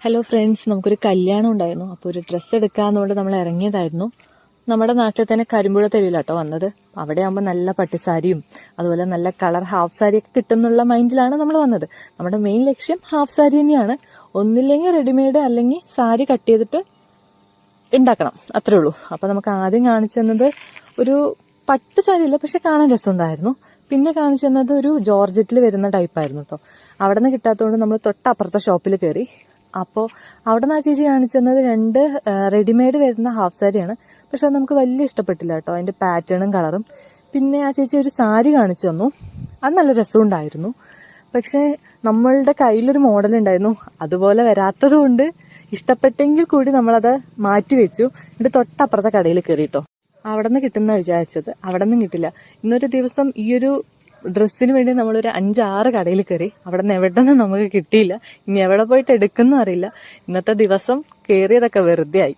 Hello friends, നമുക്കൊരു കല്യാണം ഉണ്ടായിരുന്നു. അപ്പോൾ ഒരു ഡ്രസ്സ് എടുക്കാന്നുകൊണ്ട് നമ്മൾ ഇറങ്ങിയതായിരുന്നു. നമ്മുടെ നാട്ടിൽ തന്നെ കരിമ്പുഴ തെരുവിലാട്ടോ വന്നത്. അവിടെ ആകുമ്പോൾ നല്ല പട്ടുസാരിയും അതുപോലെ നല്ല കളർ ഹാഫ് സാരിയൊക്കെ കിട്ടുന്നുള്ള മൈൻഡിലാണ് നമ്മൾ വന്നത്. നമ്മുടെ മെയിൻ ലക്ഷ്യം ഹാഫ് സാരി തന്നെയാണ്. ഒന്നില്ലെങ്കിൽ റെഡിമെയ്ഡ് അല്ലെങ്കിൽ സാരി കട്ട് ചെയ്തിട്ട് ഉണ്ടാക്കണം, അത്രേ ഉള്ളൂ. അപ്പോൾ നമുക്ക് ആദ്യം കാണിച്ചു തന്നത് ഒരു പട്ട് സാരിയല്ല, പക്ഷെ കാണാൻ രസമുണ്ടായിരുന്നു. പിന്നെ കാണിച്ചു തന്നത് ഒരു ജോർജറ്റിൽ വരുന്ന ടൈപ്പായിരുന്നു കേട്ടോ. അവിടെ നിന്ന് കിട്ടാത്തതുകൊണ്ട് നമ്മൾ തൊട്ടപ്പുറത്തെ ഷോപ്പിൽ കയറി. അപ്പോൾ അവിടെ നിന്ന് ആ ചേച്ചി കാണിച്ചു തന്നത് 2 റെഡിമെയ്ഡ് വരുന്ന ഹാഫ് സാരിയാണ്. പക്ഷെ അത് നമുക്ക് വലിയ ഇഷ്ടപ്പെട്ടില്ല കേട്ടോ, അതിൻ്റെ പാറ്റേണും കളറും. പിന്നെ ആ ചേച്ചി ഒരു സാരി കാണിച്ചു തന്നു, അത് നല്ല രസമുണ്ടായിരുന്നു. പക്ഷേ നമ്മളുടെ കയ്യിലൊരു മോഡൽ ഉണ്ടായിരുന്നു, അതുപോലെ വരാത്തത് കൊണ്ട് ഇഷ്ടപ്പെട്ടെങ്കിൽ കൂടി നമ്മളത് മാറ്റി വെച്ചു. എന്നിട്ട് തൊട്ടപ്പുറത്തെ കടയിൽ കയറി കേട്ടോ. അവിടെ നിന്ന് കിട്ടുന്ന വിചാരിച്ചത്, അവിടെ നിന്നും കിട്ടില്ല. ഇന്നൊരു ദിവസം ഈ ഒരു ഡ്രസ്സിന് വേണ്ടി നമ്മളൊരു 5-6 കടയിൽ കയറി. അവിടെ നിന്ന് എവിടെ നിന്നും നമുക്ക് കിട്ടിയില്ല. ഇനി എവിടെ പോയിട്ട് എടുക്കുന്നു അറിയില്ല. ഇന്നത്തെ ദിവസം കയറിയതൊക്കെ വെറുതെ ആയി.